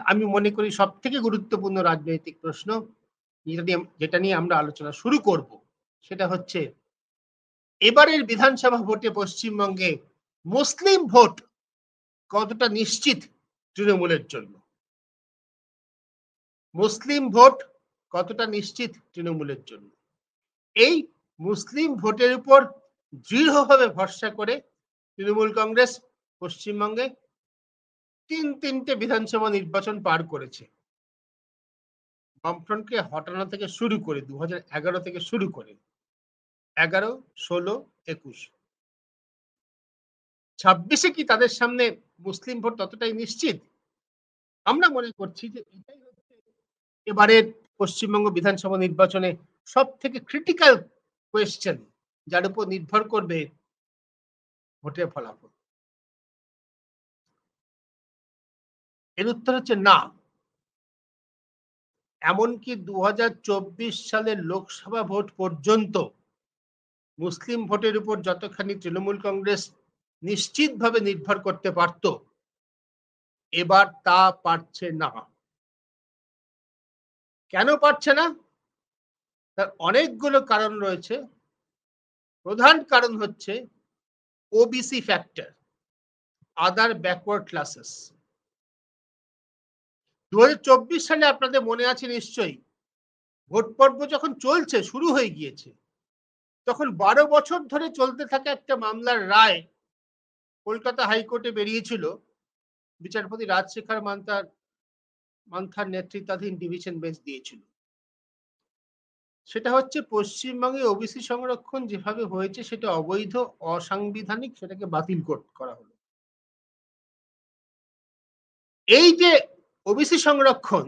আমি মনে করি সবথেকে গুরুত্বপূর্ণ রাজনৈতিক প্রশ্ন যেটা নিয়ে আমরা আলোচনা শুরু করব, সেটা হচ্ছে এবারের বিধানসভা ভোটে পশ্চিমবঙ্গে মুসলিম ভোট কতটা নিশ্চিত তৃণমূলের জন্য। মুসলিম ভোট কতটা নিশ্চিত তৃণমূলের জন্য। এই মুসলিম ভোটের উপর দৃঢ়ভাবে ভরসা করে তৃণমূল কংগ্রেস পশ্চিমবঙ্গে তিনটে বিধানসভা নির্বাচন পার করেছে। বামফ্রন্টকে হটানো থেকে শুরু করে 2011 থেকে শুরু করে 11, 16, 21, 26-এ কি তাদের সামনে মুসলিম ভোট ততটাই নিশ্চিত? আমরা মনে করছি যে এটাই হচ্ছে এবারের পশ্চিমবঙ্গ বিধানসভা নির্বাচনে সবথেকে ক্রিটিক্যাল কোয়েশ্চেন, যার উপর নির্ভর করবে ভোটের ফলাফল। এর উত্তর হচ্ছে না। এমনকি 2024 সালের লোকসভা ভোট পর্যন্ত মুসলিম ভোটের উপর যতখানি তৃণমূল কংগ্রেস নিশ্চিতভাবে নির্ভর করতে পারত, এবার তা পারছে না। কেন পারছে না? তার অনেকগুলো কারণ রয়েছে। প্রধান কারণ হচ্ছে ওবিসি ফ্যাক্টর, আদার ব্যাকওয়ার্ড ক্লাসেস। 2024 সালে আপনাদের মনে আছে নিশ্চয়ই, ভোট পর্ব যখন চলছে, শুরু হয়ে গিয়েছে, তখন 12 বছর ধরে চলতে থাকা একটা মামলার রায় কলকাতা হাইকোর্টে বেরিয়েছিল। বিচারপতি রাজশেখর মান্থার নেতৃত্বাধীন ডিভিশন বেঞ্চ দিয়েছিল। সেটা হচ্ছে পশ্চিমবঙ্গে ওবিসি সংরক্ষণ যেভাবে হয়েছে সেটা অবৈধ, অসাংবিধানিক, সেটাকে বাতিল করা হলো। এই যে ওবিসি সংরক্ষণ,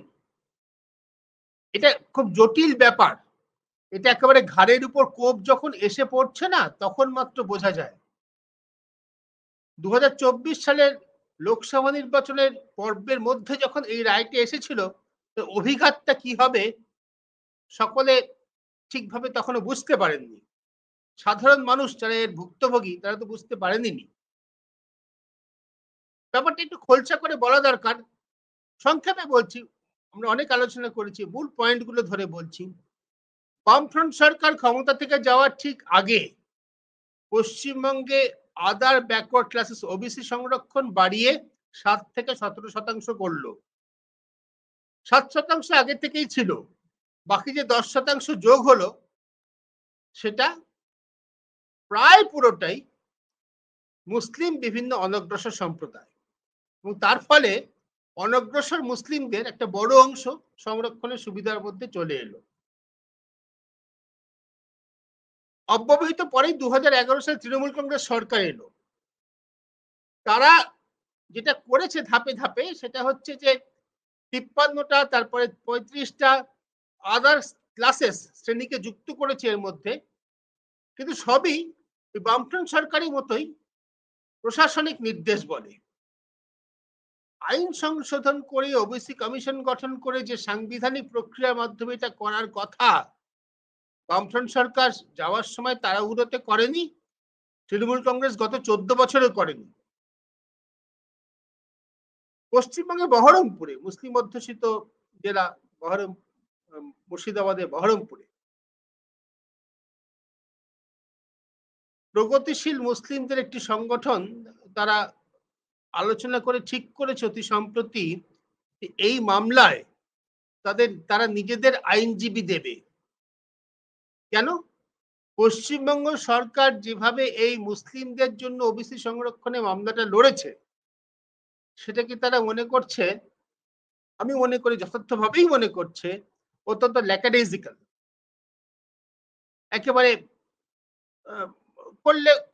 এটা খুব জটিল ব্যাপার। এটা একেবারে ঘাড়ের উপর কোপ যখন এসে পড়ছে না, তখন মাত্র বোঝা যায়। 2024 সালের লোকসভা নির্বাচনের পর্বের মধ্যে যখন এই রায়টি এসেছিল, তো অভিঘাতটা কি হবে সকলে ঠিকভাবে তখনও বুঝতে পারেননি। সাধারণ মানুষ যারা এর ভুক্তভোগী, তারা তো বুঝতে পারেনি। ব্যাপারটা একটু খোলসা করে বলা দরকার। সংক্ষেপে বলছি, আমরা অনেক আলোচনা করেছি, মূল পয়েন্টগুলো ধরে বলছি। বামফ্রন্ট সরকার ক্ষমতা থেকে যাওয়ার ঠিক আগে পশ্চিমবঙ্গে আদার ব্যাকওয়ার্ড ক্লাসেস ওবিসি সংরক্ষণ বাড়িয়ে 7 থেকে 17% করলো। 7% আগে থেকেই ছিল, বাকি যে 10% যোগ হলো সেটা প্রায় পুরোটাই মুসলিম বিভিন্ন অনগ্রসর সম্প্রদায়, এবং তার ফলে অনগ্রসর মুসলিমদের একটা বড় অংশ সংরক্ষণের সুবিধার মধ্যে চলে এলো। অব্যবহিত পরেই 2011 সালে তৃণমূল কংগ্রেস সরকার এলো। তারা যেটা করেছে ধাপে ধাপে, সেটা হচ্ছে যে 53টা, তারপরে 35টা আদার্স ক্লাসেস শ্রেণীকে যুক্ত করেছে এর মধ্যে। কিন্তু সবই বামফ্রন্ট সরকারের মতোই প্রশাসনিক নির্দেশ বলে। আইন সংশোধন করে ওবিসি কমিশন গঠন করে যে সাংবিধানিক প্রক্রিয়ার মাধ্যমে এটা করার কথা, বামফ্রন্ট সরকার যাওয়ার সময় তাড়াহুড়োতে করেনি, তৃণমূল কংগ্রেস গত 14 বছরেও করেনি। পশ্চিমবঙ্গে বহরমপুরে, মুসলিম অধ্যুষিত জেলা মুর্শিদাবাদের বহরমপুরে প্রগতিশীল মুসলিমদের একটি সংগঠন, তারা আলোচনা করে ঠিক করেছে অতি সম্প্রতি এই মামলায় তারা নিজেদের আইনজীবী দেবে। কেন? পশ্চিমবঙ্গ সরকার যেভাবে এই মুসলিমদের জন্য ওবিসি সংরক্ষণে মামলাটা লড়েছে, সেটাকে তারা মনে করছে, আমি মনে করি যথার্থভাবেই মনে করছে, অত্যন্ত ল্যাকাডেজিক্যাল। একেবারে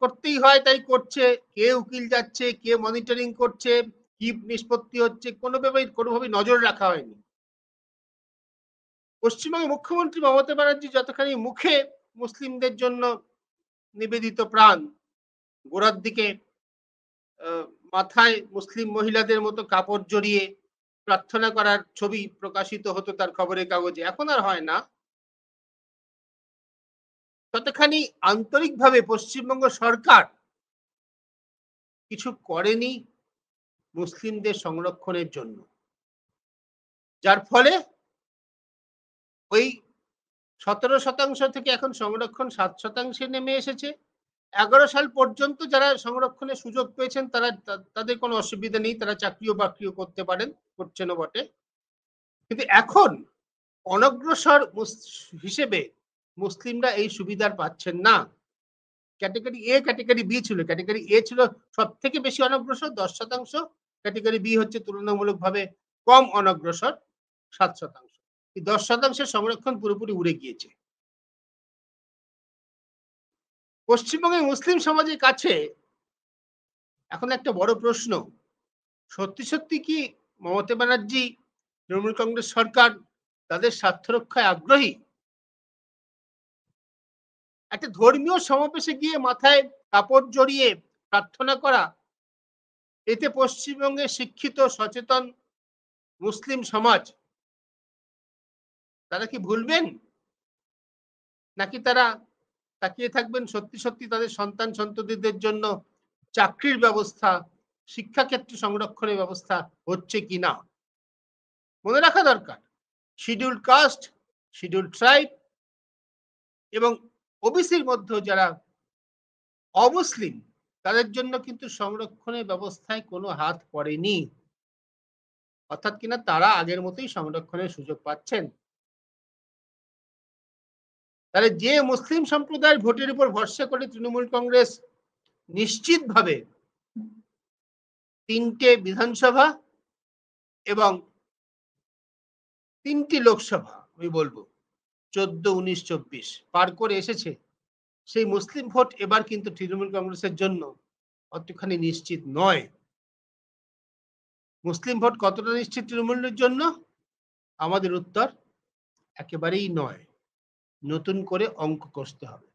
করতেই হয় তাই করছে, কে উকিল যাচ্ছে, কে মনিটরিং করছে, কি নিষ্পত্তি হচ্ছে, কোনোভাবেই নজর রাখা হয়নি। পশ্চিমবঙ্গের মুখ্যমন্ত্রী মমতা ব্যানার্জি যতখানি মুখে মুসলিমদের জন্য নিবেদিত প্রাণ, গোড়ার দিকে মাথায় মুসলিম মহিলাদের মতো কাপড় জড়িয়ে প্রার্থনা করার ছবি প্রকাশিত হতো তার খবরের কাগজে, এখন আর হয় না। ততখানি আন্তরিকভাবে পশ্চিমবঙ্গ সরকার কিছু করেনি মুসলিমদের সংরক্ষণের জন্য। যার ফলে ওই 17% থেকে এখন সংরক্ষণ 7% নেমে এসেছে। 11 সাল পর্যন্ত যারা সংরক্ষণের সুযোগ পেয়েছেন তাদের কোনো অসুবিধা নেই। তারা চাকরিও-বাকরিও করতে পারেন, করছেনও বটে। কিন্তু এখন অনগ্রসর হিসেবে মুসলিমরা এই সুবিধার পাচ্ছেন না। ক্যাটেগরি এ, ক্যাটেগরি বি ছিল। ক্যাটেগরি এ ছিল সবথেকে বেশি অনগ্রসর 10%। ক্যাটেগরি বি হচ্ছে তুলনামূলকভাবে কম অনগ্রসর 7%। এই 10% সংরক্ষণ পুরোপুরি উড়ে গিয়েছে। পশ্চিমবঙ্গের মুসলিম সমাজের কাছে এখন একটা বড় প্রশ্ন, সত্যি কি মমতা ব্যানার্জি, তৃণমূল কংগ্রেস সরকার তাদের স্বার্থ রক্ষায় আগ্রহী? একটা ধর্মীয় সমাবেশে গিয়ে মাথায় কাপড় জড়িয়ে প্রার্থনা করা, এতে পশ্চিমবঙ্গের শিক্ষিত সচেতন মুসলিম সমাজ তারা কি ভুলবেন? নাকি তারা তাকিয়ে থাকবেন সত্যি তাদের সন্তান সন্ততিদের জন্য চাকরির ব্যবস্থা, শিক্ষাক্ষেত্রে সংরক্ষণের ব্যবস্থা হচ্ছে কিনা? মনে রাখা দরকার, শিডিউলড কাস্ট, শিডিউলড ট্রাইব এবং ওবিসির মধ্যে যারা অমুসলিম তাদের জন্য কিন্তু সংরক্ষণের ব্যবস্থায় কোনো হাত পড়েনি। অর্থাৎ কিনা তারা আগের মতোই সংরক্ষণের সুযোগ পাচ্ছেন। তাহলে যে মুসলিম সম্প্রদায়ের ভোটের উপর ভরসা করে তৃণমূল কংগ্রেস নিশ্চিতভাবে 3টে বিধানসভা এবং 3টি লোকসভা আমি বলবো 14, 19, 24 পার করে এসেছে, সেই মুসলিম ভোট এবার কিন্তু তৃণমূল কংগ্রেসের জন্য অতখানি নিশ্চিত নয়। মুসলিম ভোট কতটা নিশ্চিত তৃণমূলের জন্য? আমাদের উত্তর একেবারেই নয়। নতুন করে অঙ্ক কষতে হবে।